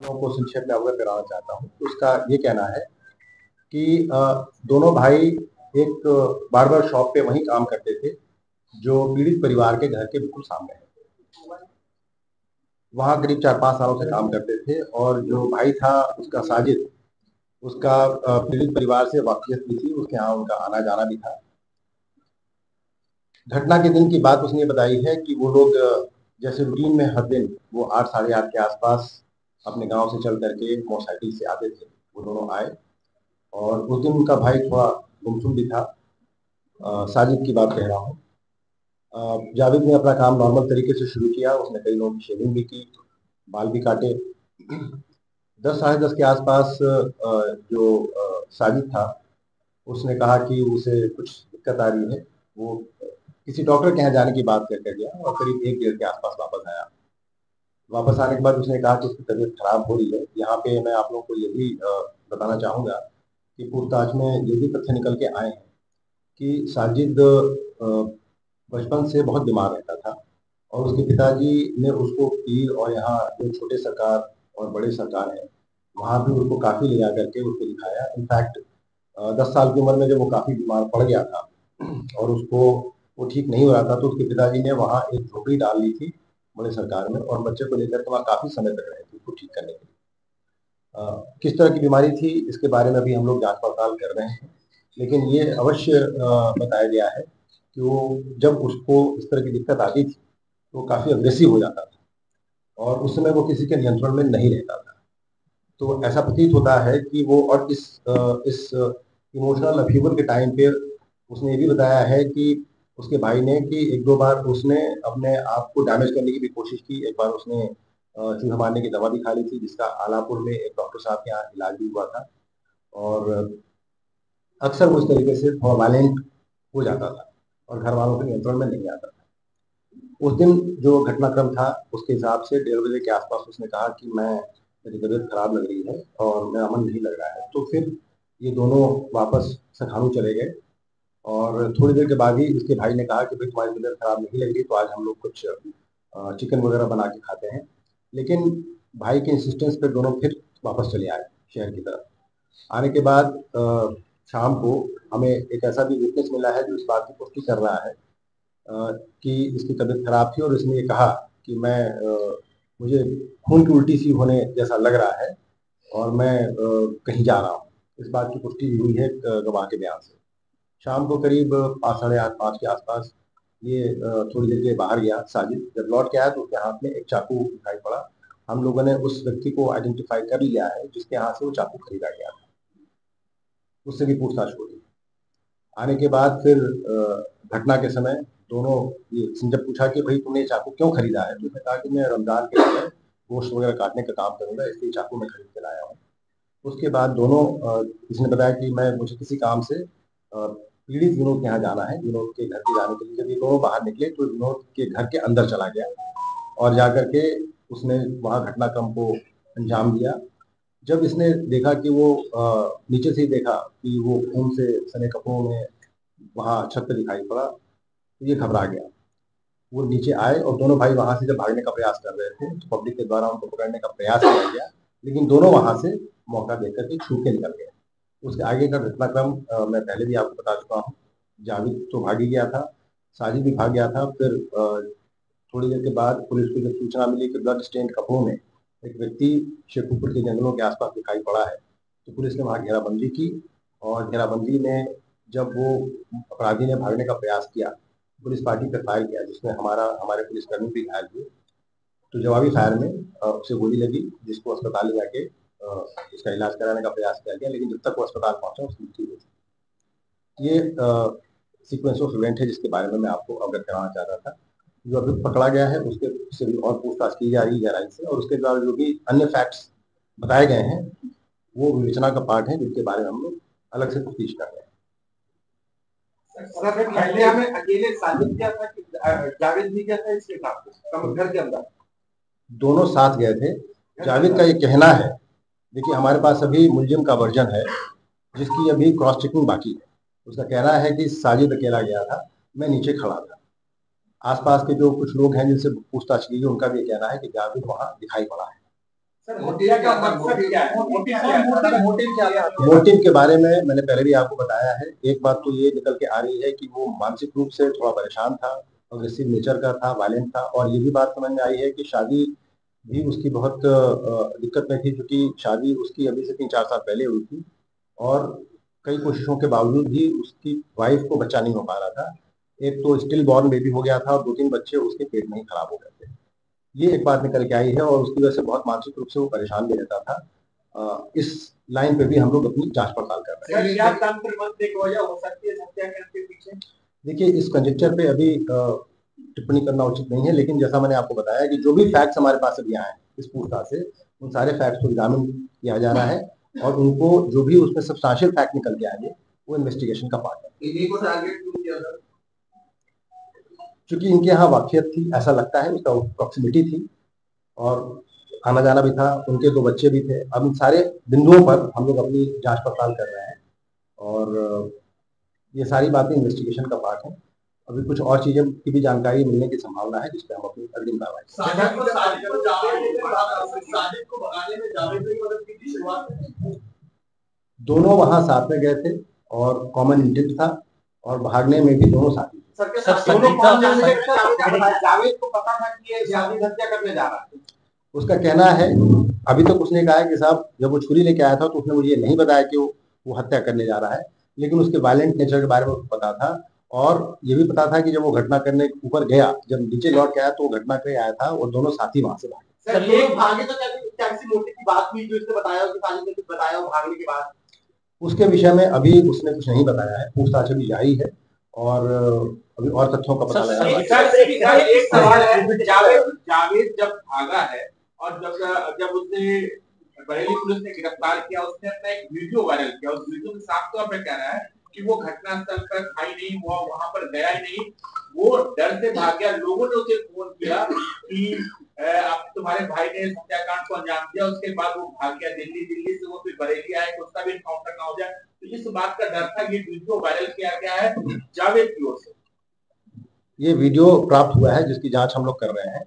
लोगों को संक्षेप में अवगत कराना चाहता हूँ। उसका ये कहना है कि दोनों भाई एक बार्बर शॉप पे वहीं काम करते थे जो पीड़ित परिवार के घर के बिल्कुल सामने है। वहाँ करीब 4-5 सालों से काम करते थे और जो भाई था उसका साजिद, उसका पीड़ित परिवार से वाकियत भी थी, उसके यहाँ उनका आना जाना भी था। घटना के दिन की बात उसने बताई है कि वो लोग जैसे रूटीन में हर दिन वो 8 साढ़े 8 के आसपास अपने गांव से चल करके मोटरसाइकिल से आते थे। वो दोनों आए और उस दिन उनका भाई थोड़ा गुमसुम भी था। साजिद की बात कह रहा हूँ। जावेद ने अपना काम नॉर्मल तरीके से शुरू किया। उसने कई लोगों की शेविंग भी की, बाल भी काटे। 10 साढ़े 10 के आसपास जो साजिद था उसने कहा कि उसे कुछ दिक्कत आ रही है। वो किसी डॉक्टर के यहाँ जाने की बात करके गया और करीब 1 डेढ़ के आसपास वापस आया। वापस आने के बाद उसने कहा कि उसकी तबीयत खराब हो रही है। यहाँ पे मैं आप लोगों को ये भी बताना चाहूँगा कि पूछताछ में ये भी तथ्य निकल के आए हैं कि साजिद बचपन से बहुत बीमार रहता था और उसके पिताजी ने उसको पीर और यहाँ जो छोटे सरकार और बड़े सरकार हैं वहाँ भी उसको काफ़ी ले जा करके उसको दिखाया। इनफैक्ट 10 साल की उम्र में जब वो काफ़ी बीमार पड़ गया था और उसको वो ठीक नहीं हो रहा था तो उसके पिताजी ने वहाँ एक झोपड़ी डाल ली थी बड़े सरकार में और बच्चे को लेकर के वहाँ काफ़ी समय तक रहे थे उसको ठीक करने के लिए। किस तरह की बीमारी थी इसके बारे में भी हम लोग जांच पड़ताल कर रहे हैं, लेकिन ये अवश्य बताया गया है कि वो जब उसको इस तरह की दिक्कत आती थी तो काफ़ी अग्रेसिव हो जाता था और उस समय वो किसी के नियंत्रण में नहीं रहता था। तो ऐसा प्रतीत होता है कि वो और इस इमोशनल अपहीवल के टाइम पे उसने ये भी बताया है कि उसके भाई ने कि एक दो बार उसने अपने आप को डैमेज करने की भी कोशिश की। एक बार उसने चूहा मारने की दवा भी खा ली थी जिसका आलापुर में एक डॉक्टर साहब के यहाँ इलाज भी हुआ था और अक्सर वो इस तरीके से थोड़ा वायलेंट हो जाता था और घर वालों के नियंत्रण में नहीं आता था। उस दिन जो घटनाक्रम था उसके हिसाब से 1:30 बजे के आसपास उसने कहा कि मेरी तबीयत खराब लग रही है और मेरा मन नहीं लग रहा है। तो फिर ये दोनों वापस सखानू चले गए और थोड़ी देर के बाद ही उसके भाई ने कहा कि भाई तुम्हारी तबीयत खराब नहीं लग रही तो आज हम लोग कुछ चिकन वगैरह बना के खाते हैं। लेकिन भाई के इंसिस्टेंस पे दोनों फिर वापस चले आए शहर की तरफ। आने के बाद शाम को हमें एक ऐसा भी विटनेस मिला है जो इस बात की पुष्टि कर रहा है कि इसकी तबीयत खराब थी और इसने ये कहा कि मुझे खून की उल्टी सी होने जैसा लग रहा है और मैं कहीं जा रहा हूँ। इस बात की पुष्टि भी हुई है गवाह के बयान से। शाम को करीब 5 साढ़े 8 5 के आसपास ये थोड़ी देर के बाहर गया साजिद। जब लौट के आया तो उसके हाथ में एक चाकू दिखाई पड़ा। हम लोगों ने उस व्यक्ति को आइडेंटिफाई कर लिया है जिसके हाथ से वो चाकू खरीदा गया था। उससे भी पूछताछ हो रही है। आने के बाद फिर घटना के समय दोनों ये जब पूछा कि भाई तुमने ये चाकू क्यों खरीदा है तो उसने कहा कि मैं रमजान के समय गोश्त वगैरह काटने का काम करूंगा इसलिए चाकू मैं खरीद के लाया हूँ। उसके बाद दोनों इसने बताया कि मुझे किसी काम से पीड़ित विनोद के यहाँ जाना है, विनोद के घर पे जाने के लिए जब ये दोनों बाहर निकले तो विनोद के घर के अंदर चला गया और जाकर के उसने वहाँ घटनाक्रम को अंजाम दिया। जब इसने देखा कि वो नीचे से ही देखा कि वो खून से सने कपड़ों में वहाँ छत पे दिखाई पड़ा तो ये घबरा गया। वो नीचे आए और दोनों भाई वहां से जब भागने का प्रयास कर रहे थे तो पब्लिक के द्वारा उनको पकड़ने का प्रयास किया गया, लेकिन दोनों वहां से मौका देकर के छूट के निकल गए। उसके आगे का घटनाक्रम मैं पहले भी आपको बता चुका हूँ। जावेद तो भाग ही गया था, साजिद भी भाग गया था। फिर थोड़ी देर के बाद पुलिस को जब सूचना मिली कि ब्लड स्टेन्ड कपड़ों में एक व्यक्ति शेखुपुर के जंगलों के आसपास दिखाई पड़ा है तो पुलिस ने वहाँ घेराबंदी की और घेराबंदी में जब वो अपराधी ने भागने का प्रयास किया पुलिस पार्टी पर फायर किया जिसमें हमारे पुलिसकर्मी भी घायल हुए। तो जवाबी फायर में उसे गोली लगी जिसको अस्पताल ले जाके उसका इलाज कराने का प्रयास किया गया, लेकिन जब तक वो अस्पताल पहुंचा उसकी मृत्यु हुई थी। ये सीक्वेंस ऑफ इवेंट है जिसके बारे में मैं आपको अवगत कराना चाह रहा था। जो अभी पकड़ा गया है उसके से भी और पूछताछ की जा रही है गहराई से और उसके द्वारा जो भी अन्य फैक्ट्स बताए गए हैं वो विवेचना का पार्ट है जिसके बारे में हम लोग अलग से तफ्तीश कर रहे हैं। सर पहले हमें अकेले साजिद किया था कि जावेद भी किया था इसके साथ घर के अंदर? दोनों साथ गए थे। जावेद का ये कहना है, देखिए हमारे पास अभी मुलजिम का वर्जन है जिसकी अभी क्रॉस चेकिंग बाकी है। उसका कहना है कि साजिद अकेला गया था, मैं नीचे खड़ा था। आसपास के जो कुछ लोग हैं जिनसे पूछताछ की गई उनका भी कहना है कि जावेद वहां दिखाई पड़ा है। मोटिव के बारे में मैंने पहले भी आपको बताया है। एक बात तो ये निकल के आ रही है कि वो मानसिक रूप से थोड़ा परेशान था, अग्रेसिव नेचर का था, वायलेंट था। और ये भी बात समझ में आई है कि शादी भी उसकी बहुत दिक्कत में थी, क्योंकि शादी उसकी अभी से 3-4 साल पहले हुई थी और कई कोशिशों के बावजूद भी उसकी वाइफ को बच्चा नहीं हो पा रहा था। एक तो स्टिल बॉर्न बेबी हो गया था और 2-3 बच्चे उसके पेट में ही खराब हो गए थे। ये एक बात निकल के आई है और उसकी वजह से बहुत मानसिक रूप से वो परेशान भी रहता था। इस लाइन पे भी हम लोग अपनी जांच पड़ताल कर रहे हैं। क्या तंत्र मंत्र एक वजह हो सकती है हत्याकांड के पीछे? देखिए, इस कंजेक्चर पे अभी टिप्पणी करना उचित नहीं है, लेकिन जैसा मैंने आपको बताया कि जो भी फैक्ट्स हमारे पास अभी आए हैं इस पूछताछ से, उन सारे फैक्ट्स को एग्जामिन किया जा रहा है और उनको जो भी उसमें सब्सटेंशियल फैक्ट निकल के आएंगे वो इन्वेस्टिगेशन का पार्ट है। इन्हीं को टारगेट क्यों किया था? क्योंकि इनके यहाँ वाकियत थी, ऐसा लगता है, उसका प्रॉक्सिमिटी थी और आना जाना भी था, उनके 2 बच्चे भी थे। अब इन सारे बिंदुओं पर हम लोग अपनी जांच पड़ताल कर रहे हैं और ये सारी बातें इन्वेस्टिगेशन का पार्ट है। अभी कुछ और चीजें की भी जानकारी मिलने की संभावना है, जिस पर हम अपनी अग्रिम कार्रवाई दोनों वहां साथ में गए थे और कॉमन इंटेंट था और भागने में भी दोनों साथी थे। जावेद को पता था कि ये शादी हत्या करने जा रहा है? उसका कहना है, अभी तक उसने कहा है कि साहब जब वो छुरी लेके आया था तो उसने मुझे नहीं बताया कि वो हत्या करने जा रहा है, लेकिन उसके वायलेंट नेचर के बारे में पता था और ये भी पता था कि जब वो घटना करने ऊपर गया, जब नीचे लौट के आया तो वो घटना के आया था और दोनों साथी वहां से भागे। सर, ये भागे तो टैक्सी मोटिव की बात हुई जो इसने बताया कि साजिद ने कुछ बताया भागने के बाद? उसके विषय में अभी उसने कुछ नहीं बताया है, पूछताछ अभी जारी है और अभी और तथ्यों का पता लगा। एक सवाल है, जावेद जब भागा है और जब उसने बरेली पुलिस ने गिरफ्तार किया, उसने अपना एक वीडियो वायरल किया। उस वीडियो में साफ तौर पर कह रहा है कि वो घटनास्थल पर था ही नहीं, वो वहां पर गया ही नहीं, वो डर से भाग गया। लोगों ने उसे फोन किया कि अब तुम्हारे भाई ने हत्याकांड को अंजाम दिया, उसके बाद वो भाग गया दिल्ली, दिल्ली से वो फिर बरेली आया कि उसका भी एनकाउंटर ना हो जाए। तो इस बात का डर था। ये वीडियो वायरल किया गया है जावेद की ओर से। ये वीडियो प्राप्त हुआ है जिसकी जांच हम लोग कर रहे हैं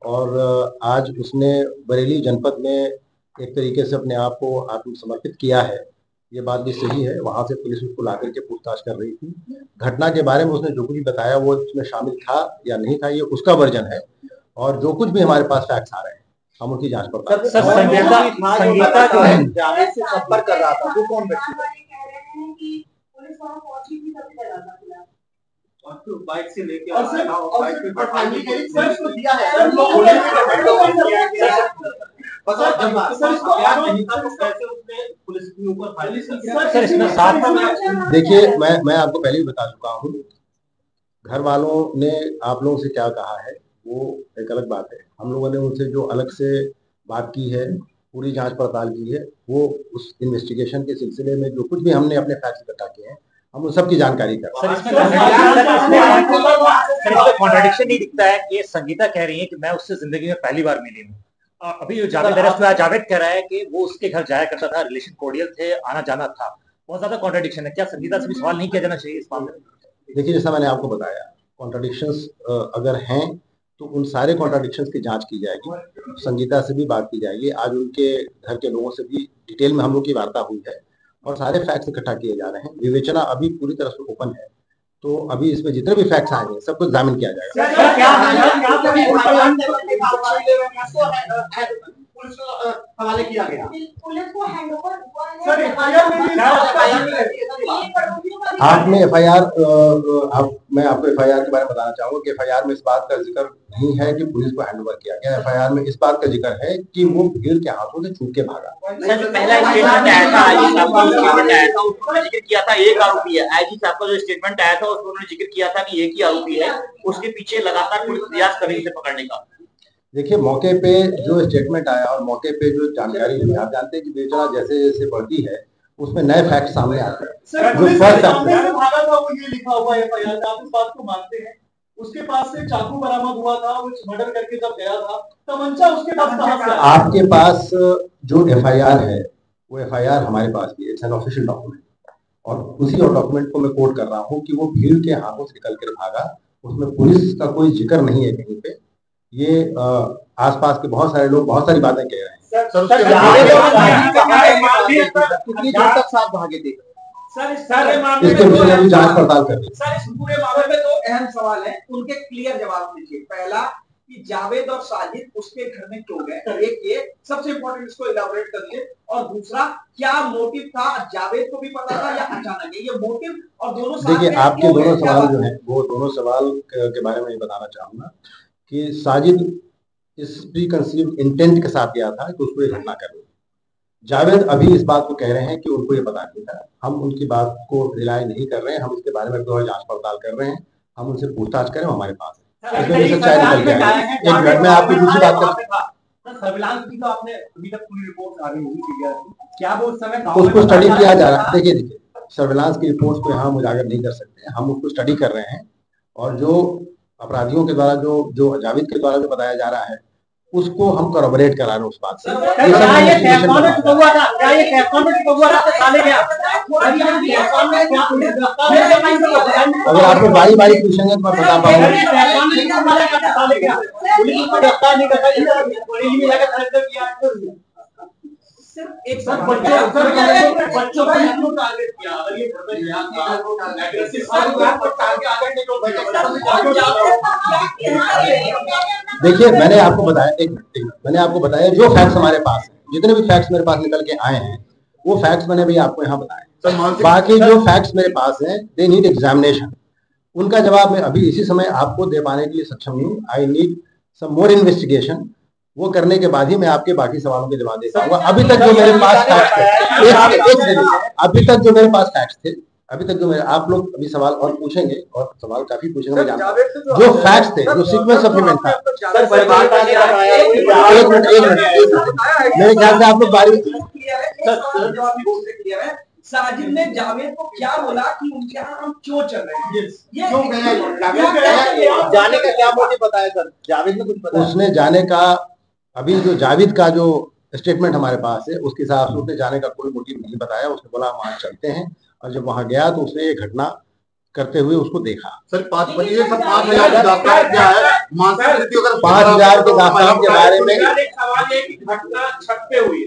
और आज उसने बरेली जनपद में एक तरीके से अपने आप को आत्मसमर्पित किया है। ये बात भी सही है, वहां से पुलिस उसको ला करके पूछताछ कर रही थी। घटना के बारे में उसने जो कुछ भी बताया वो इसमें शामिल था या नहीं था, ये उसका वर्जन है और जो कुछ भी हमारे पास फैक्ट्स आ रहे हैं हम उनकी जांच पड़ताल। संगीता जो है जावेद से संपर्क कर रहा था, वो कौन व्यक्ति था? बाइक से लेके देखिए, मैं आपको पहले भी बता चुका हूँ, घर वालों ने आप लोगों से क्या कहा है वो एक अलग बात है। हम लोगों ने उनसे जो अलग से बात की है, पूरी जांच पड़ताल की है, वो उस इन्वेस्टिगेशन के सिलसिले में जो कुछ भी हमने अपने फैक्ट्स इकट्ठा किए हैं हम उन सब की जानकारी कर रहे हैं। कॉन्ट्रडिक्शन नहीं दिखता है कि संगीता कह रही है कि मैं उससे जिंदगी में पहली बार मिली हूँ। अभी जो जावेद अरेस्ट हुआ, जावेद कह रहा है कि वो उसके घर जाया करता था, रिलेशन कोर्डियल थे, आना जाना था। बहुत ज्यादा कॉन्ट्रडिक्शन है। क्या संगीता से भी सवाल नहीं किया जाना चाहिए इस मामले में? देखिए, जैसा मैंने आपको बताया, कॉन्ट्रडिक्शंस अगर हैं तो उन सारे कॉन्ट्रडिक्शंस की जांच की जाएगी, संगीता से भी बात की जाएगी। आज उनके घर के लोगों से भी डिटेल में हम लोग की वार्ता हुई है और सारे फैक्ट्स इकट्ठा किए जा रहे हैं। विवेचना अभी पूरी तरह से ओपन है, तो अभी इसमें जितने भी फैक्ट्स आएंगे सबको एग्जामिन किया जाएगा। पुलिस को हवाले किया गया, पुलिस को हैंडओवर हुआ है। आपने एफआईआर, मैं आपको एफआईआर के बारे में बताना चाहूंगा कि एफआईआर में इस बात का जिक्र नहीं है कि पुलिस को हैंडओवर किया गया। एफआईआर में इस बात का जिक्र है कि वो भीड़ के हाथों से छूट के भागा। सर, पहला स्टेटमेंट आया था आईजी साहब का, स्टेटमेंट आया था, उसमें जिक्र किया था एक आरोपी है। आईजी साहब का जो स्टेटमेंट आया था उसमें उन्होंने जिक्र किया था कि एक ही आरोपी है, उसके पीछे लगातार पुलिस प्रयास कर रही है पकड़ने का। देखिए, मौके पे जो स्टेटमेंट आया और मौके पे जो जानकारी मिली, आप जानते हैं कि विवेचना जैसे जैसे बढ़ती है उसमें नए फैक्ट सामने आते हैं। जो फर्स्ट भागा था वो ये लिखा हुआ है एफआईआर में, आप इस बात को मानते हैं? उसके पास से चाकू बरामद हुआ था, वो मर्डर करके जब गया था, तमंचा उसके पास कहां से? आपके पास जो एफआईआर है वो एफआईआर हमारे पास भी है, इट्स एन ऑफिशियल डॉक्यूमेंट और उसी डॉक्यूमेंट को मैं कोट कर रहा हूँ कि वो भीड़ के हाथों से निकल कर भागा। उसमें पुलिस का कोई जिक्र नहीं है कहीं पे। ये आसपास के बहुत सारे लोग बहुत सारी बातें कह रहे हैं। कितनी देर तक साथ भागे थे सर? इस सारे मामले इसके विषय में भी जांच पड़ताल कर दी। सर, इस पूरे मामले में 2 अहम सवाल हैं, उनके क्लियर जवाब दीजिए। पहला कि जावेद और साजिद उसके घर में क्यों गए, एक ये सबसे इंपॉर्टेंट, इसको इलाबोरेट करिए। और दूसरा, क्या मोटिव था, जावेद को भी पता था या अचानक ये मोटिव? और दोनों देखिए, आपके दोनों सवाल जो है वो दोनों सवाल के बारे में बताना चाहूंगा कि साजिद इस प्री कंसीव्ड इंटेंट के साथ गया था कि उसको ये घटना करनी। जावेद अभी इस बात को कह रहे हैं कि उनको ये पता नहीं था। हम उनकी बात को रिलाय नहीं कर रहे हैं, हम इसके बारे में जांच पड़ताल कर रहे हैं, हम उनसे पूछताछ करें, हमारे पास है, इसमें भी सच्चाई निकल के आएगी। एक मिनट में आपकी दूसरी बात कर, सर्विलांस की तो आपने अभी तक पूरी रिपोर्ट आ गई होगी, क्या वो उस समय उसको स्टडी किया जा रहा है। देखिए, सर्विलांस की रिपोर्ट्स को यहाँ हम उजागर नहीं कर सकते, हम उसको स्टडी कर रहे हैं। और जो अपराधियों के द्वारा जो जावेद के द्वारा जो बताया जा रहा है उसको हम कोरबोरेट करा रहे हैं उस बात से। अगर आपको बारी बारी पूछेंगे तो मैं बता पाऊंगा। सिर्फ एक बच्चों को टारगेट किया, अगर ये देखिए, मैंने आपको बताया, एक मिनट, मैंने आपको बताया जो फैक्ट्स हमारे पास हैं, जितने भी फैक्ट्स मेरे पास निकल के आए हैं वो फैक्ट्स मैंने भी आपको यहाँ बताए। बाकी जो फैक्ट्स मेरे पास हैं दे नीड एग्जामिनेशन, उनका जवाब मैं अभी इसी समय आपको दे पाने के लिए सक्षम हूँ। I need some more investigation, वो करने के बाद ही मैं आपके बाकी सवालों के जवाब दे पाऊंगा। अभी तक जो मेरे पास फैक्ट्स थे, अभी तक जो मेरे, आप लोग अभी सवाल और पूछेंगे और सवाल काफी पूछेंगे, मैं जानता हूं जो फैक्ट्स थे, जो सीक्वेंस ऑफ इवेंट था। एक मिनट, मेरे ख्याल से आप लोग बारी साजिद ने जावेद को क्या बोला कि उनके यहाँ हम क्यों चल रहे हैं, जाने का क्या मोटिव बताया सर? जावेद ने कुछ बताया? उसने जाने का, अभी जो जावेद का जो स्टेटमेंट हमारे पास है उसके हिसाब से उसने जाने का कोई मोटिव नहीं बताया। उसने बोला हम वहां चलते हैं, और जब वहां गया तो उसने ये घटना करते हुए उसको देखा। सर 5,000 के दास्तान के बारे में सवाल है कि घटना छत पे हुई,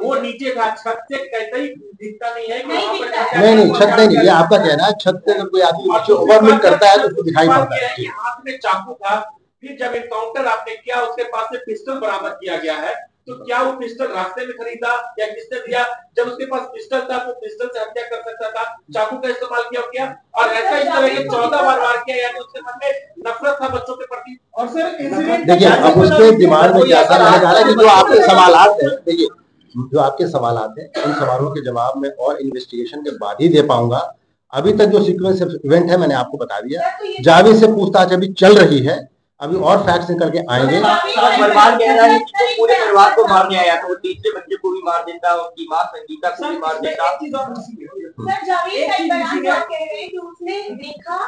वो नीचे का छत से कहते ही दिखता नहीं है कि नहीं, छत नहीं, ये आपका कहना है छत पे अगर कोई आदमी नीचे ओवरलुक करता है तो उसको दिखाई पड़ता है। हाथ में चाकू था, फिर जब एनकाउंटर आपने किया उसके पास से पिस्टल बरामद किया गया है, तो क्या वो पिस्टल रास्ते में खरीदा या किसने दिया? जब उसके पास पिस्टल था तो पिस्टल से हत्या कर सकता था, चाकू का इस्तेमाल किया और ऐसा इस तरह के 14 बार वार किया, यानी उसके मन में नफरत था बच्चों के प्रति। और सर देखिए, अब उसके दिमाग में क्या था, मैंने कहा कि जो आपके सवालात हैं, देखिए जो आपके सवालात हैं उन सवालों के जवाब में और इन्वेस्टिगेशन के बाद ही दे पाऊंगा। अभी तक जो सीक्वेंस इवेंट है मैंने आपको बता दिया। जावेद से पूछताछ अभी चल रही है, अभी और फैक्ट्स निकल के आएंगे। परिवार कह रहा है कि तो पूरे परिवार को मारने आया था, वो तीसरे बच्चे को भी मार देता, उनकी मां संगीता को भी मार देता। सर जावेद का बयान कह रहे हैं कि उसने देखा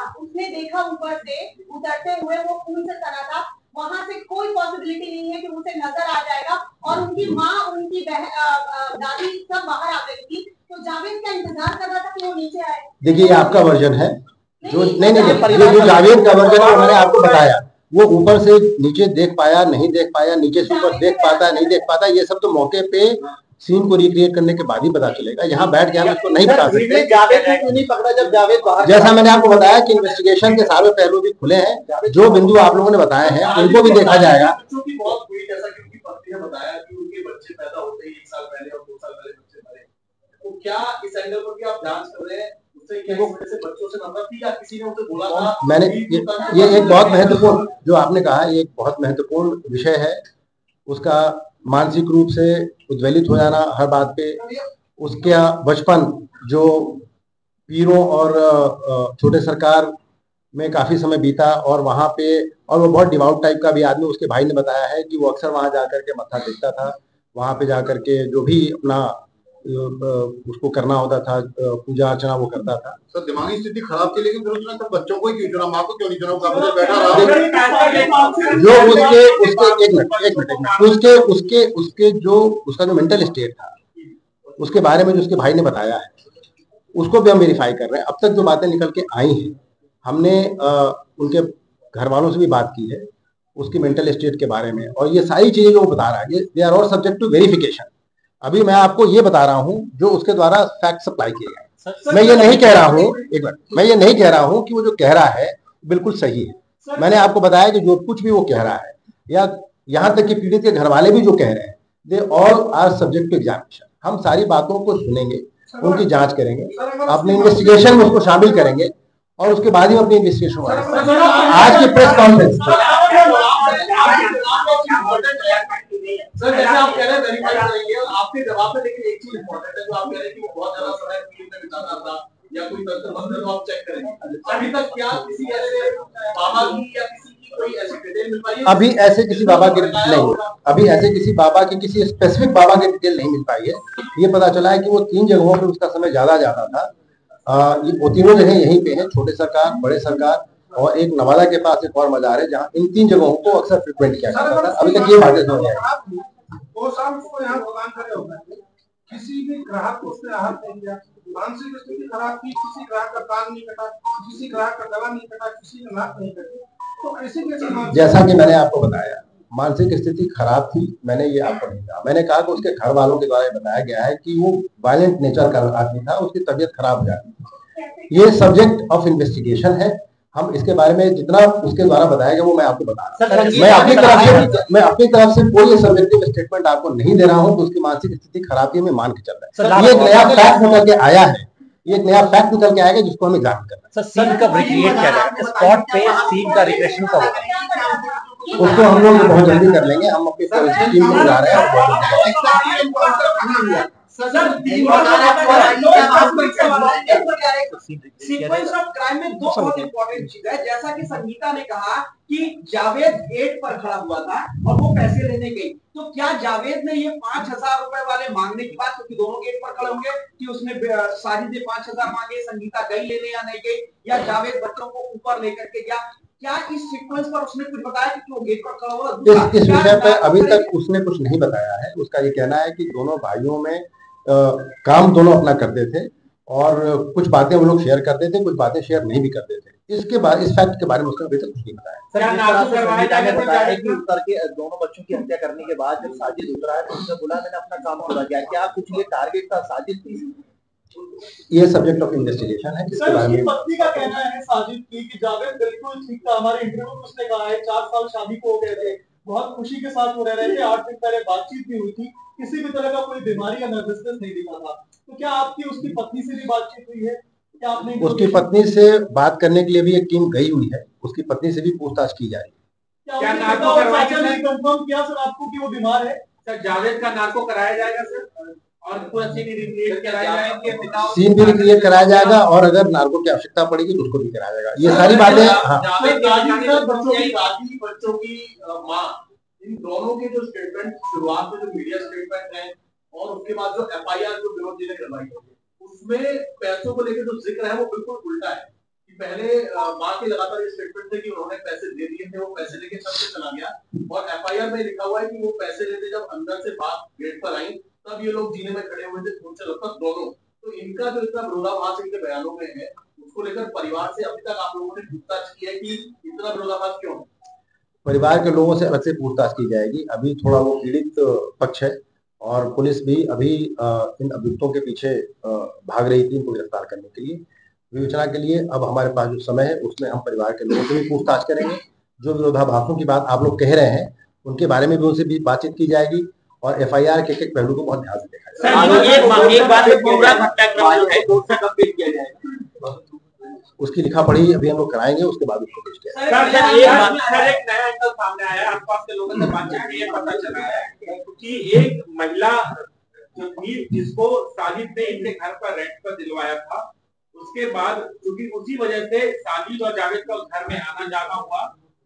ऊपर से उतरते हुए वो खून से सना था, वहां से कोई पॉसिबिलिटी नहीं है कि उसे नजर आ जाएगा, और उनकी माँ, उनकी दादी सब बाहर आ गई थी, तो जावेद का इंतजार कर रहा था कि वो नीचे आए। देखिए, ये आपका वर्जन है, जो नहीं, जो जावेद का वर्जन है मैंने आपको बताया। वो ऊपर से नीचे देख पाया, नहीं देख पाया, नीचे से ऊपर देख पाता, नहीं देख पाता, ये सब तो मौके पे सीन को रिक्रिएट करने के बाद ही पता चलेगा। यहाँ बैठ के हम इसको नहीं बता सकते। जावेद को क्यों नहीं पकड़ा जब जावेद बाहर? जैसा मैंने आपको बताया कि इन्वेस्टिगेशन के सारे पहलू भी खुले हैं, जो बिंदु आप लोगों ने बताए हैं उनको भी देखा जाएगा। बच्चों की बहुत हुई, जैसा कि उनकी पत्नी ने बताया कि उनके बच्चे पैदा होते ही 1 साल पहले और 2 साल पहले बच्चे मरे, तो क्या इस एंगल पर भी आप जांच कर रहे हैं उससे क्या से बच्चों से नफरत थी या किसी ने उसे बोला था? मैंने ये एक बहुत महत्वपूर्ण जो आपने कहा, ये एक बहुत महत्वपूर्ण विषय है। उसका मानसिक रूप से उद्वेलित हो जाना हर बात पे, उसका बचपन जो पीरों और छोटे सरकार में काफी समय बीता, और वहां पे, और वो बहुत डिवाउट टाइप का भी आदमी, उसके भाई ने बताया है कि वो अक्सर वहां जाकर के मत्था टेकता था, वहां पे जाकर के जो भी अपना उसको करना होता था, पूजा अर्चना वो करता था। सर दिमागी स्थिति खराब थी, लेकिन फिर उसने सब बच्चों को ही क्यों चुना, माँ को क्यों नहीं चुना? वो बैठा रहा जो उसके एक मिनट उसके जो उसका जो मेंटल स्टेट था उसके बारे में जो उसके भाई ने बताया है उसको भी हम वेरीफाई कर रहे हैं। अब तक जो बातें निकल के आई हैं, हमने उनके घर वालों से भी बात की है, उसकी मेंटल स्टेट के बारे में, और ये सारी चीजें जो वो बता रहा है, ये they are all subject to verification. अभी मैं आपको ये बता रहा हूँ जो उसके द्वारा फैक्ट सप्लाई किए गए। मैं ये नहीं कह रहा हूँ, एक मिनट, मैं ये नहीं कह रहा हूँ कि वो जो कह रहा है बिल्कुल सही है। मैंने आपको बताया कि जो कुछ भी वो कह रहा है, या यहाँ तक कि पीड़ित के घर वाले भी जो कह रहे हैं, they all are subject to examination. हम सारी बातों को सुनेंगे, उनकी जांच करेंगे, अपने इन्वेस्टिगेशन में उसको शामिल करेंगे, और उसके बाद ही अपनी इन्वेस्टिगेशन करेंगे। आज की प्रेस कॉन्फ्रेंस सर, जैसे आप कह रहे हैं वेरीफाई करेंगे, और आपके जवाब में लेकिन एक चीज इंपॉर्टेंट है, जो आप कह रहे हैं कि वो बहुत ज्यादा समय फील्ड में बिताता था या कोई तंत्र मंत्र, तो आप चेक करेंगे। अभी तक क्या किसी ऐसे बाबा की या किसी की कोई ऐसी डिटेल मिल पाई है? अभी ऐसे किसी बाबा की नहीं, अभी ऐसे किसी बाबा की, किसी स्पेसिफिक बाबा की डिटेल नहीं मिल पाई है। ये पता चला है कि वो 3 जगहों पे उसका समय ज्यादा जाता था। वो तीनों जगह यहीं पे हैं, छोटे सरकार, बड़े सरकार, और एक नवादा के पास एक और मजार है, जहाँ इन 3 जगहों को अक्सर फ्रिक्वेंट किया जाता था। अभी तक ये बातें समझ आई। वो शाम को यहाँ दुकान खड़े हो गए, किसी भी ग्राहक को उसने आहत नहीं किया, मानसिक स्थिति खराब की, किसी ग्राहक का कान नहीं कटा, किसी ग्राहक का गला नहीं कटा, किसी का नाक नहीं कटी, तो ऐसे कैसे? जैसा कि मैंने आपको बताया, मानसिक स्थिति खराब थी, मैंने ये आपको नहीं कहा। मैंने कहा कि उसके घर वालों के द्वारा बताया गया है कि वो वायलेंट नेचर का आदमी था, उसकी तबीयत खराब हो जाती थी। ये सब्जेक्ट ऑफ इन्वेस्टिगेशन है। हम इसके बारे में जितना उसके द्वारा बताया गया वो मैं आपको बता रहा हूँ। मैं अपनी तरफ से कोई सब्जेक्टिव स्टेटमेंट आपको नहीं दे रहा हूँ कि उसकी मानसिक स्थिति खराब है, मैं मान के चल रहा है। ये एक नया फैक्ट निकल के आया है, ये एक नया फैक्ट निकल के आएगा जिसको हमें एग्जामिन करना है। सर, सीन कब रिक्रिएट किया जाए, स्पॉट पे सीन का रिक्रिएशन कब होगा? उसको हम लोग बहुत जल्दी कर लेंगे। हम अपनी टीम को बुला रहे हैं। सीक्वेंस ऑफ क्राइम में 2 बहुत इंपॉर्टेंट चीज है। जैसा कि संगीता ने कहा कि जावेद गेट पर खड़ा हुआ था और वो पैसे लेने गई, तो क्या जावेद ने ये 5000 रुपए वाले मांगने की बात, क्योंकि दोनों गेट पर खड़े होंगे, कि उसने साजिद ने 5000 मांगे, संगीता गई लेने या नहीं गई, या जावेद बच्चों को ऊपर लेकर के गया? क्या इस सीक्वेंस पर उसने कुछ बताया कि वो गेट पर खड़ा हुआ? इस विषय पर अभी तक उसने कुछ नहीं बताया है। उसका ये कहना है कि दोनों भाइयों में काम दोनों अपना करते थे, और कुछ बातें वो लोग शेयर करते थे, कुछ बातें शेयर नहीं भी करते थे। इसके बाद इस फैक्ट के बारे में उसने अभी तक कुछ नहीं बताया। सर, जिस तरह से संगीता ने बताया कि उतर के दोनों बच्चों की हत्या करने के बाद जब साजिद उतरा है तो उसने बोला मैंने अपना काम पूरा किया। क्या कुछ ये टारगेट था साजिद की? ये सब्जेक्ट ऑफ इन्वेस्टिगेशन है। इसके बारे में पत्नी का कहना है साजिद की कि जावेद बिल्कुल ठीक था। हमारे इंटरव्यू में उसने कहा है 4 साल शादी को हो गए थे, बहुत खुशी के साथ वो रह रहे थे, 8 दिन पहले बातचीत भी हुई थी, किसी भी तरह का कोई बीमारी या नर्वसनेस नहीं दिखा था। तो क्या आपकी उसकी पत्नी से भी बातचीत हुई है? क्या आपने उसकी पत्नी से बात करने के लिए भी एक टीम गई हुई है, उसकी पत्नी से भी पूछताछ की जा रही है। क्या नार्को कंफर्म किया सर आपको कि वो बीमार है? सर, जावेद का नार्को कराया जाएगा सर, और पूरा सीन रिक्रिएट कराया जाएगा, सीन भी रिक्रिएट कराया जाएगा, और अगर नार्को की आवश्यकता पड़ेगी तो उसको भी कराया जाएगा। ये सारी बातें बच्चों की माँ, इन दोनों के जो स्टेटमेंट शुरुआत में जो मीडिया स्टेटमेंट है और उसके बाद जो एफआईआर जो विनोद जी ने करवाई उसमें पैसों को लेकर जो जिक्र है वो बिल्कुल उल्टा है। कि पहले माँ के लगातार ये स्टेटमेंट थे कि उन्होंने पैसे दे दिए थे, वो पैसे लेके सबसे चला गया, और एफआईआर में लिखा हुआ है कि वो पैसे लेते जब अंदर से बात गेट पर आई तब ये लोग जीने में खड़े हुए थे, उनसे लगभग दोनों। तो इनका जो इतना विरोधाभास इनके बयानों में है उसको लेकर परिवार से अभी तक आप लोगों ने पूछताछ की है कि इतना विरोधाभास क्यों? परिवार के लोगों से अलग से पूछताछ की जाएगी। अभी थोड़ा वो पीड़ित पक्ष है, और पुलिस भी अभी इन अभियुक्तों के पीछे भाग रही थी इनको गिरफ्तार करने के लिए, विवेचना के लिए। अब हमारे पास जो समय है उसमें हम परिवार के लोगों से भी पूछताछ करेंगे। जो विरोधाभासों की बात आप लोग कह रहे हैं उनके बारे में भी उनसे भी बातचीत की जाएगी, और एफआईआर के एक पहलू को बहुत ध्यान से देखा जाएगा। उसकी लिखा पढ़ी अभी हम लोग कराएंगे, उसके बाद उसको पेश किया सर, एक नया एंगल सामने आया है, आसपास के लोगों से बातचीत में ये पता चला है कि एक महिला जो थी जिसको साजिद ने इनके घर पर रेंट पर दिलवाया था, उसके बाद क्योंकि उसी वजह से साजिद और जावेद का उस घर में आना जाना हुआ,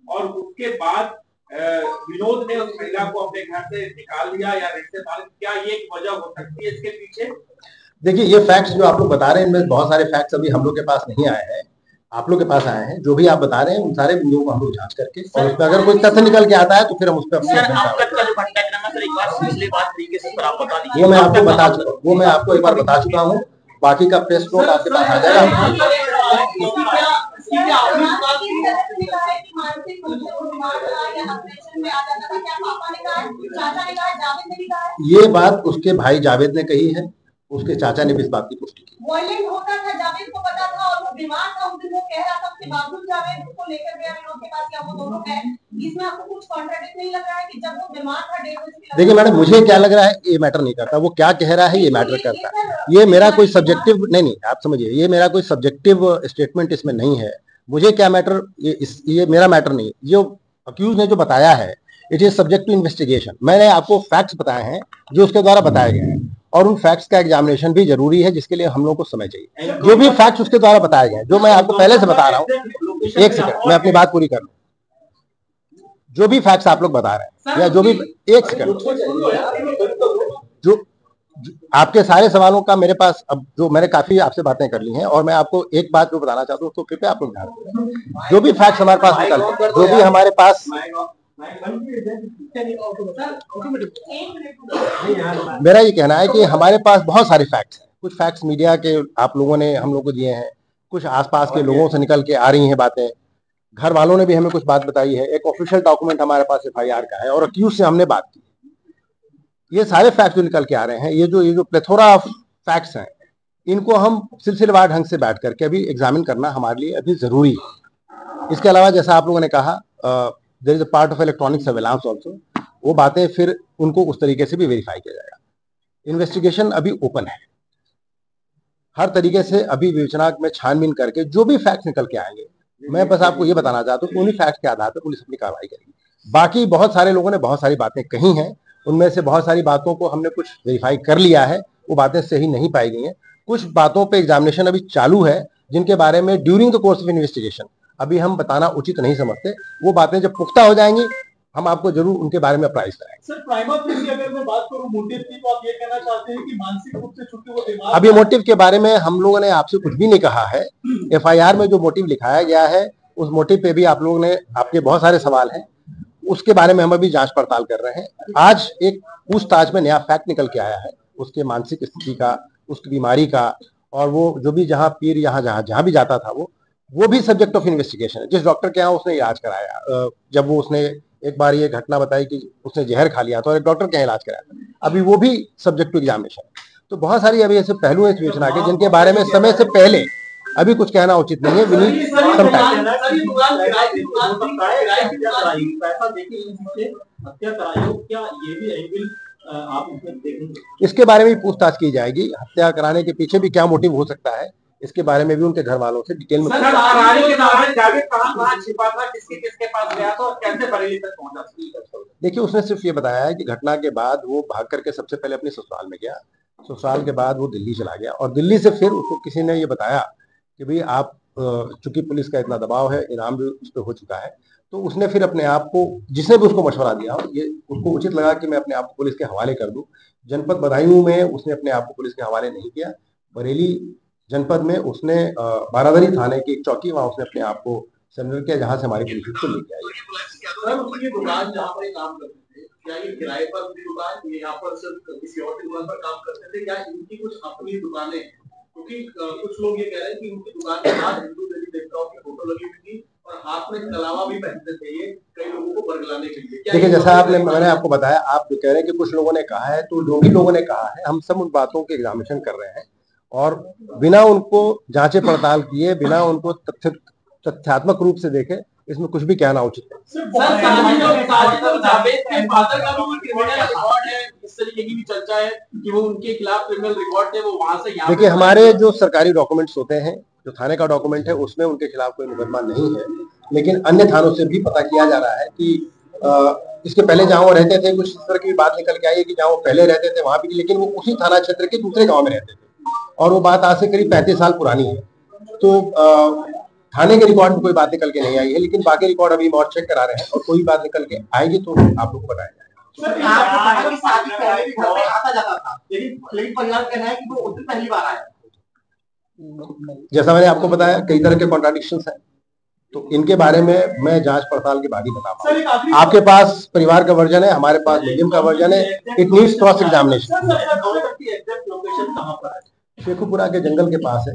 और उसके बाद विनोद ने उस महिला को अपने घर से निकाल दिया या रेंट से बाहर। क्या ये एक वजह हो सकती है इसके पीछे? देखिए, ये फैक्ट्स जो आप लोग बता रहे हैं इनमें बहुत सारे फैक्ट्स अभी हम लोग के पास नहीं आए हैं, आप लोग के पास आए हैं। जो भी आप बता रहे हैं उन सारे बिंदुओं को हम लोग जांच करके, और उसमें अगर कोई तथ्य निकल के आता है तो फिर हम उस पर वो मैं आपको बता चुका हूँ, वो मैं आपको एक बार बता चुका हूँ। बाकी का प्रेस नोट आपके पास आ जाएगा। मानसिक रूप से वो बीमार था या डिप्रेशन में आ जाता था? क्या पापा ने कहा है, चाचा ने कहा है, जावेद ने भी कहा है? ये बात उसके भाई जावेद ने कही है, उसके चाचा ने भी इस बात की पुष्टि की। वायलेंट होता था, जावेद को पता था, और वो बीमार था उस दिन, वो कह रहा था, उसके बावजूद जावेद उसको लेकर गया विनोद के पास, या वो दोनों है? इसमें आपको कुछ कॉन्ट्राडिक्ट नहीं लग रहा है कि जब वो बीमार था 1:30 बजे? देखिए मैडम, मुझे क्या लग रहा है ये मैटर नहीं करता, वो क्या कह रहा है ये मैटर करता है। ये मेरा कोई सब्जेक्टिव नहीं, आप समझिए, ये मेरा कोई सब्जेक्टिव स्टेटमेंट इसमें नहीं है। मुझे क्या मैटर, ये मेरा मैटर नहीं। जो अक्यूज ने जो बताया है, it is subject to investigation. मैंने आपको फैक्ट्स बताए हैं जो उसके द्वारा बताए गए हैं, और उन फैक्ट्स का एग्जामिनेशन भी जरूरी है, जिसके लिए हम लोग को समय चाहिए। जो भी फैक्ट्स उसके द्वारा बताए गए हैं, जो मैं आपको पहले से बता रहा हूँ, एक सेकंड मैं अपनी बात पूरी कर लूं। जो भी फैक्ट्स आप लोग बता रहे हैं, या जो भी, एक सेकंड, जो आपके सारे सवालों का मेरे पास, अब जो मैंने काफी आपसे बातें कर ली हैं, और मैं आपको एक बात जो बताना चाहता हूँ, तो कृपया आप लोग ध्यान दें। जो भी फैक्ट्स हमारे पास निकलते हैं, जो भी हमारे पास, मेरा ये कहना है कि हमारे पास बहुत सारे फैक्ट्स हैं। कुछ फैक्ट्स मीडिया के आप लोगों ने हम लोग को दिए हैं, कुछ आसपास के लोगों से निकल के आ रही हैं बातें, घर वालों ने भी हमें कुछ बात बताई है, एक ऑफिशियल डॉक्यूमेंट हमारे पास FIR का है, और अक्यूज से हमने बात की। ये सारे फैक्ट्स जो निकल के आ रहे हैं, ये जो प्लेथोरा ऑफ फैक्ट्स हैं, इनको हम सिलसिलेवार ढंग से बैठ करके अभी एग्जामिन करना हमारे लिए अभी जरूरी है। इसके अलावा जैसा आप लोगों ने कहा, there is a part of electronic surveillance also, वो बातें फिर उनको उस तरीके से भी वेरीफाई किया जाएगा। इन्वेस्टिगेशन अभी ओपन है, हर तरीके से अभी विवेचना में छानबीन करके जो भी फैक्ट्स निकल के आएंगे, मैं बस आपको ये बताना चाहता हूँ कि उन्हीं फैक्ट्स के आधार पर पुलिस अपनी कार्रवाई करेगी। बाकी बहुत सारे लोगों ने बहुत सारी बातें कही हैं, उनमें से बहुत सारी बातों को हमने कुछ वेरीफाई कर लिया है, वो बातें सही नहीं पाई गई हैं। कुछ बातों पे एग्जामिनेशन अभी चालू है, जिनके बारे में during the course of investigation अभी हम बताना उचित नहीं समझते। वो बातें जब पुख्ता हो जाएंगी, हम आपको जरूर उनके बारे में अप्राइज कराएंगे। सर, प्राइमा फेसी अगर मैं बात करूं मोटिव की, तो आप ये कहना चाहते हैं कि मानसिक रूप से चूंकि वो बीमार, अभी मोटिव के बारे में हम लोगों ने आपसे कुछ भी नहीं कहा है। FIR में जो मोटिव लिखाया गया है, उस मोटिव पे भी आप लोगों ने, आपके बहुत सारे सवाल हैं, उसके बारे में हम अभी जांच पड़ताल कर रहे हैं। आज एक पूछताछ में नया फैक्ट निकल के आया है, उसके मानसिक स्थिति का, उसकी बीमारी का, और वो जो भी जहाँ पीर जहाँ भी जाता था, वो भी सब्जेक्ट ऑफ इन्वेस्टिगेशन है। जिस डॉक्टर के यहाँ उसने इलाज कराया, जब वो उसने एक बार ये घटना बताई कि उसने जहर खा लिया था और एक डॉक्टर के यहाँ इलाज कराया था, अभी वो भी सब्जेक्ट टू एग्जामिनेशन है। तो बहुत सारी अभी ऐसे पहलू हैं इस योजना के, जिनके बारे में समय से पहले अभी कुछ कहना उचित नहीं है। इसके बारे में पूछताछ की जाएगी, हत्या कराने के पीछे भी क्या मोटिव हो सकता है, इसके बारे में भी उनके घर वालों से डिटेल में। देखिए, उसने सिर्फ ये बताया है कि घटना के बाद वो भाग करके सबसे पहले अपने ससुराल में गया, ससुराल के बाद वो दिल्ली चला गया, और दिल्ली से फिर उसको किसी ने ये बताया कि भाई आप, चूंकि पुलिस का इतना दबाव है, इनाम भी उस पर हो चुका है, तो उसने फिर अपने आप को, जिसने भी उसको मशवरा दिया, ये उसको उचित लगा कि मैं अपने आप को पुलिस के हवाले कर दूं। जनपद बदायूं में उसने अपने आप को पुलिस के हवाले नहीं किया, बरेली जनपद में उसने बारादरी थाने की एक चौकी, वहां उसने अपने आप को सरेंडर किया, जहां से हमारी पुलिस को लेके आई। दुकान जहाँ पर काम करते थे, क्या ये किराए पर अपनी दुकान, यहाँ पर सिर्फ किसी और की दुकान पर काम करते थे, क्या इनकी कुछ अपनी दुकानें? क्योंकि कुछ लोग ये कह रहे हैं कि उनकी दुकान के साथ हिंदू देवी देवताओं की फोटो लगी हुई थी, और हाथ में कलावा भी पहनते थे, ये कई लोगों को बरगलाने के लिए। देखिए, जैसा मैंने आपको बताया, आप जो कह रहे हैं कि कुछ लोगों ने कहा है, तो जो भी लोगों ने कहा है, हम सब उन बातों के एग्जामिनेशन कर रहे हैं, और बिना उनको जांचे पड़ताल किए, बिना उनको तथ्यात्मक रूप से देखे, इसमें कुछ भी कहना उचित है। देखिए, हमारे जो सरकारी डॉक्यूमेंट्स होते हैं, जो थाने का डॉक्यूमेंट है, उसमें उनके खिलाफ कोई मुकदमा नहीं है, लेकिन अन्य थानों से भी पता किया जा रहा है कि इसके पहले जहाँ वो रहते थे, कुछ इस तरह की बात निकल के आई है कि जहाँ वो पहले रहते थे वहां भी, लेकिन वो उसी थाना क्षेत्र के दूसरे गाँव में रहते थे, और वो बात आज से करीब 35 साल पुरानी है। तो थाने के रिकॉर्ड में कोई बात निकल के नहीं आई है, लेकिन बाकी रिकॉर्ड अभी और चेक करा रहे हैं, और कोई बात निकल के आएगी तो आप लोग को बताया जाएगा। जैसा मैंने आपको बताया, कई तरह के कॉन्ट्राडिक्शंस हैं, तो इनके बारे में मैं जांच पड़ताल के बाद ही बता पाऊंगा। आपके पास परिवार का वर्जन है, हमारे पास मुस्लिम का वर्जन है, it needs cross examination. Sheikhupura के जंगल के पास है,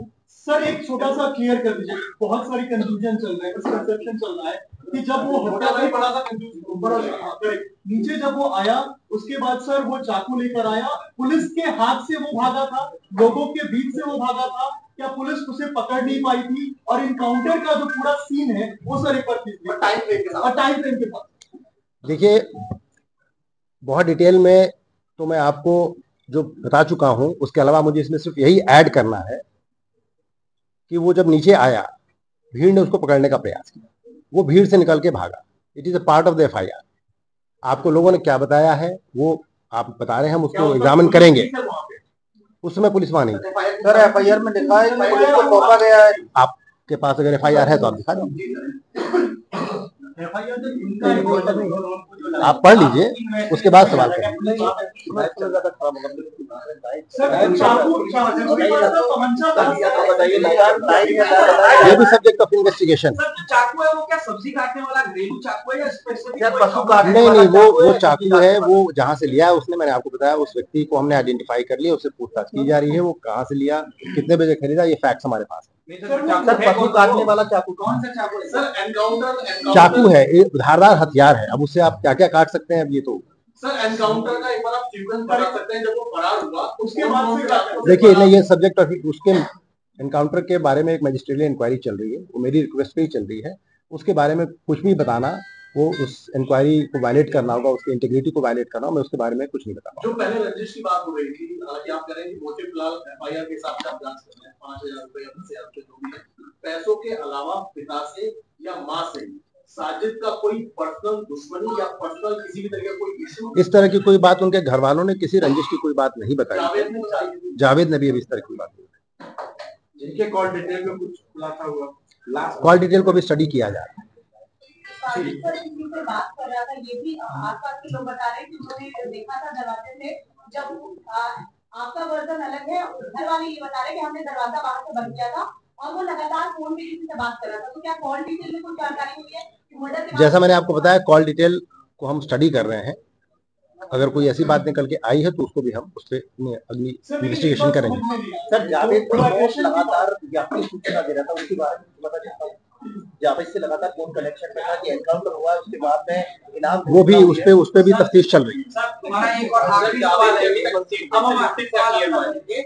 सर एक छोटा सा क्लियर कर दीजिए, बहुत सारी कंफ्यूजन चल रहा है, मिसकंसेप्शन चल रहा है कि जब वो हत्या नहीं पड़ा था नीचे जब वो आया उसके बाद सर वो चाकू लेकर आया, पुलिस के हाथ से वो भागा था, लोगों के बीच से वो भागा था, क्या पुलिस उसे पकड़ नहीं पाई थी? और इनकाउंटर का जो पूरा सीन है वो सर एक बार टाइम फ्रेम के साथ देखिए, बहुत डिटेल में तो मैं आपको जो बता चुका हूं, उसके अलावा मुझे इसमें सिर्फ यही ऐड करना है कि वो जब नीचे आया, भीड़ ने उसको पकड़ने का प्रयास किया, वो भीड़ से निकल के भागा। It is a part of the FIR. आपको लोगों ने क्या बताया है वो आप बता रहे हैं, हम उसको एग्जामिन करेंगे। उस समय पुलिस वहां नहीं। सर एफआईआर में लिखा है पुलिस को सौंपा गया है। आपके पास अगर एफआईआर है तो आप दिखा दीजिए, आप पढ़ लीजिए, उसके बाद सवाल करें। ये भी सब्जेक्ट ऑफ इन्वेस्टिगेशन। चाकू है वो क्या सब्जी काटने वाला घरेलू चाकू है या स्पेसिफिक पशु काटने? नहीं, वो चाकू है, वो जहाँ से लिया है उसने, मैंने आपको बताया, उस व्यक्ति को हमने आइडेंटिफाई कर लिया, उससे पूछताछ की जा रही है, वो कहाँ से लिया, कितने बजे खरीदा, ये फैक्ट्स हमारे पास है। सर पशु काटने वाला चाकू कौन सा चाकू है? सर एनकाउंटर चाकू है, ये धारदार हथियार है, अब उससे आप क्या क्या काट सकते हैं, अब ये तो सर एनकाउंटर का एक बार आप सीक्वेंस बता सकते हैं जब वो फरार हुआ उसके बाद से देखिए नहीं, ये सब्जेक्ट ऑफ उसके एनकाउंटर के बारे में एक मजिस्ट्रियल इंक्वायरी चल रही है, वो मेरी रिक्वेस्ट पे ही चल रही है। उसके बारे में कुछ भी बताना, वो उस इंक्वायरी को वायलेट करना होगा, उसकी इंटीग्रिटी को वायलेट करना होगा, मैं उसके बारे में कुछ नहीं बता पाऊंगा। जो पहले रंजिश की बात हो रही थी, हालांकि आप कह रहे हैं कि मोटिव फिलहाल एफआईआर के हिसाब से आप जांच कर रहे हैं, 5000 रुपए या 10,000 रुपए जो भी है, पैसों के अलावा पिता से या माँ से साजिद का कोई पर्सनल दुश्मनी या पर्सनल किसी भी तरह का कोई इशू, इस तरह की कोई बात उनके घर वालों ने किसी रंजिश की कोई बात नहीं बताई। जावेद ने भी अभी इस तरह की बात नहीं। जिनके कॉल डिटेल में कुछ खुलासा हुआ, कॉल डिटेल को भी स्टडी किया जा रहा है। किसी से बात कर रहा था, ये भी आसपास के लोग बता रहे हैं कि उन्होंने देखा था दरवाजे से, जब आपका वर्जन अलग है, घर वाले ये बता रहे हैं कि हमने दरवाजा बाहर से बंद किया था और वो लगातार फोन पे किसी से बात कर रहा था। तो क्या कॉल डिटेल में कुछ जानकारी हुई है? जैसा मैंने आपको बताया, कॉल डिटेल को हम स्टडी कर रहे हैं, अगर कोई ऐसी बात निकल के आई है तो उसको भी हम उस पर अगली इन्वेस्टिगेशन करेंगे। सर जावेद लगातार व्यापक सूचना दे रहा था, उसके बारे में पता चलता है जावेद से लगातार फोन कनेक्शन में था कि एनकाउंटर हुआ, उसके बाद में इनाम वो भी उस पे भी तफ्तीश चल रही है। सर हमारा एक और आखिरी सवाल है, अब हम आखिरी सवाल करेंगे।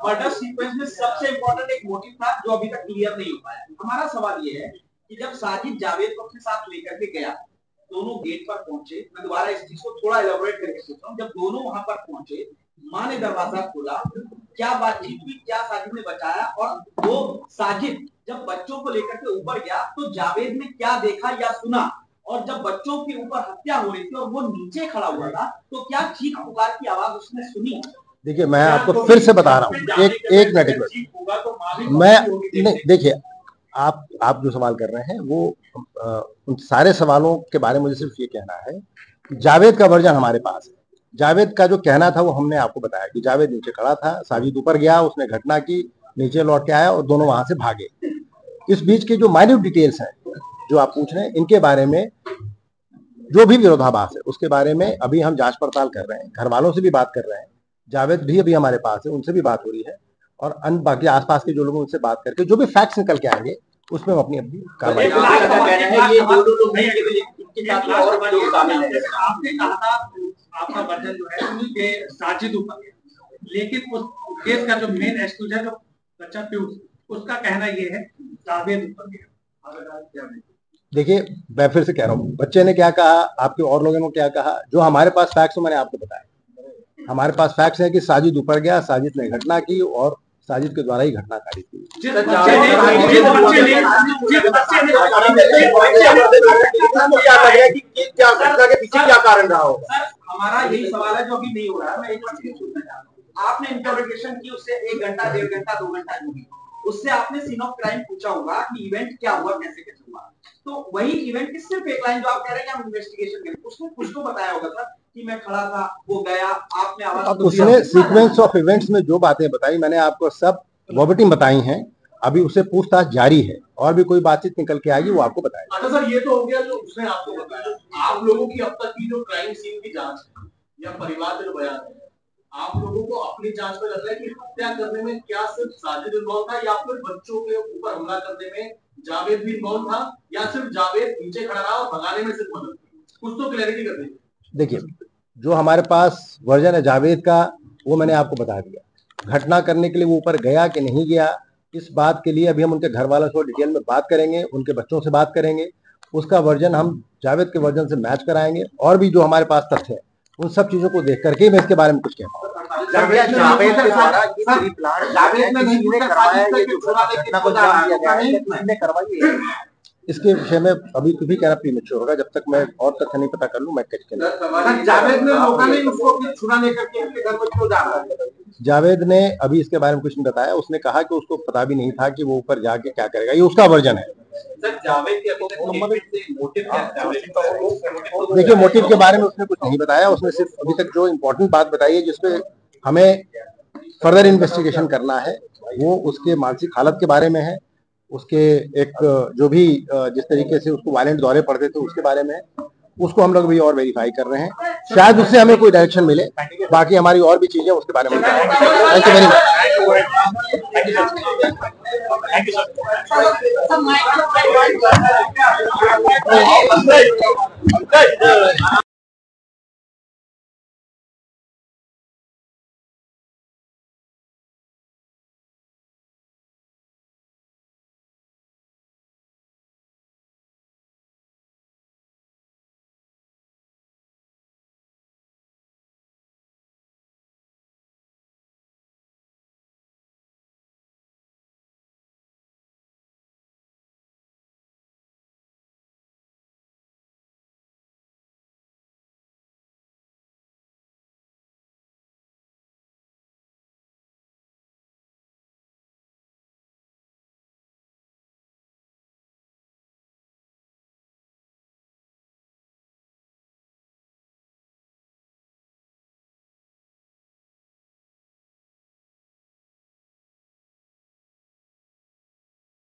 मर्डर सीक्वेंस में सबसे इंपॉर्टेंट एक मोटिव था जो अभी तक क्लियर नहीं हो पाया। हमारा सवाल ये है कि जब साजिद जावेद को अपने साथ लेकर के गया, दोनों गेट पर पहुंचे, मैं दोबारा इस चीज को थोड़ा एलाबोरेट करके सोच रहा हूँ, जब दोनों वहां पर पहुंचे, माँ ने दरवाजा खोला, क्या बातचीत हुई, क्या साजिद ने बचाया, और वो साजिद जब बच्चों को लेकर के ऊपर गया तो जावेद ने क्या देखा या सुना, और जब बच्चों के ऊपर हत्या हो रही थी और वो नीचे खड़ा हुआ था तो क्या चीख पुकार की आवाज उसने सुनी? देखिए, मैं आपको फिर से बता रहा हूँ, एक मिनट, मैं नहीं, देखिए आप जो सवाल कर रहे हैं वो उन सारे सवालों के बारे में मुझे सिर्फ ये कहना है कि जावेद का वर्जन हमारे पास है। जावेद का जो कहना था वो हमने आपको बताया कि जावेद नीचे खड़ा था, साजिद ऊपर गया, उसने घटना की, नीचे लौट के आया और दोनों वहां से भागे। इस बीच की जो माइन्यूट डिटेल्स हैं जो आप पूछ रहे हैं, इनके बारे में जो भी विरोधाभास है उसके बारे में अभी हम जांच पड़ताल कर रहे हैं, घर वालों से भी बात कर रहे हैं, जावेद भी अभी हमारे पास है, उनसे भी बात हो रही है, और अन्य बाकी आसपास के जो लोग उनसे बात करके जो भी फैक्ट्स निकल के आएंगे उसमें हम अपनी कार्रवाई आपका वर्जन जो है साजिद ऊपर गया, लेकिन उस केस का जो मेन एक्सक्यूज है, जो बच्चा पीयूष, उसका कहना ये है जावेद ऊपर गया। देखिए, मैं फिर से कह रहा हूँ, बच्चे ने क्या कहा, आपके और लोगों ने क्या कहा, जो हमारे पास फैक्ट्स मैंने आपको बताया। हमारे पास फैक्ट्स है कि साजिद ऊपर गया, साजिद ने घटना की और साजिद के द्वारा ही घटना कारित की। क्या कारण रहा होगा? सर हमारा यही सवाल है जो अभी नहीं हो रहा है। मैं एक बार फिर पूछना चाहता हूँ, आपने इंटरोगेशन की उससे 1 घंटा, 1.5 घंटा, 2 घंटा जो भी, उससे आपने सीन ऑफ क्राइम पूछा होगा कि इवेंट क्या हुआ, कैसे कैसे हुआ, तो वही इवेंट की सिर्फ एक लाइन जो आप कह रहे हैं हम इन्वेस्टिगेशन करें, उसने कुछ तो बताया होगा सर कि मैं खड़ा था, वो गया, आपने आवाज। अब उसने सीक्वेंस ऑफ इवेंट्स में जो बातें बताई मैंने आपको सब वर्बेटिम बताई हैं, अभी उसे पूछताछ जारी है, और भी कोई बातचीत निकल के आएगी वो आपको बताएगा। अच्छा सर, ये तो हो गया जो उसने आपको बताया। आप लोगों की अब तक की जो क्राइम सीन की जांच या परिवार के जो बयान है, आप लोगों को अपनी जांच में लग रहा है कि हत्या करने में क्या सिर्फ साजिद इन्वॉल्व था या फिर बच्चों के ऊपर हमला करने में जावेद भी इन्वॉल्व था, या सिर्फ जावेद नीचे खड़ा रहा और भगाने में सिर्फ मदद की? कुछ तो क्लैरिटी कर दीजिए। देखिए, जो हमारे पास वर्जन है जावेद का, वो मैंने आपको बता दिया। घटना करने के लिए वो ऊपर गया कि नहीं गया, इस बात के लिए अभी हम उनके घर वालों से डिटेल में बात करेंगे, उनके बच्चों से बात करेंगे, उसका वर्जन हम जावेद के वर्जन से मैच कराएंगे, और भी जो हमारे पास तथ्य है उन सब चीजों को देख करके मैं इसके बारे में कुछ कह पाऊँ। इसके विषय में अभी कुछ भी कहना प्रीमेच्योर होगा, जब तक मैं और तथ्य नहीं पता कर लूं मैं जावेद ने अभी इसके बारे में कुछ नहीं बताया। उसने कहा कि उसको पता भी नहीं था कि वो ऊपर जाके क्या करेगा, ये उसका वर्जन है। देखिए, मोटिव के बारे में उसने कुछ नहीं बताया। उसने सिर्फ अभी तक जो इम्पोर्टेंट बात बताई है जिसपे हमें फर्दर इन्वेस्टिगेशन करना है, वो उसके मानसिक हालत के बारे में है, उसके एक जो भी जिस तरीके से उसको वायलेंट दौरे पड़ते थे उसके बारे में है। उसको हम लोग भी और वेरीफाई कर रहे हैं, शायद उससे हमें कोई डायरेक्शन मिले। बाकी हमारी और भी चीजें उसके बारे में। Thank you very much.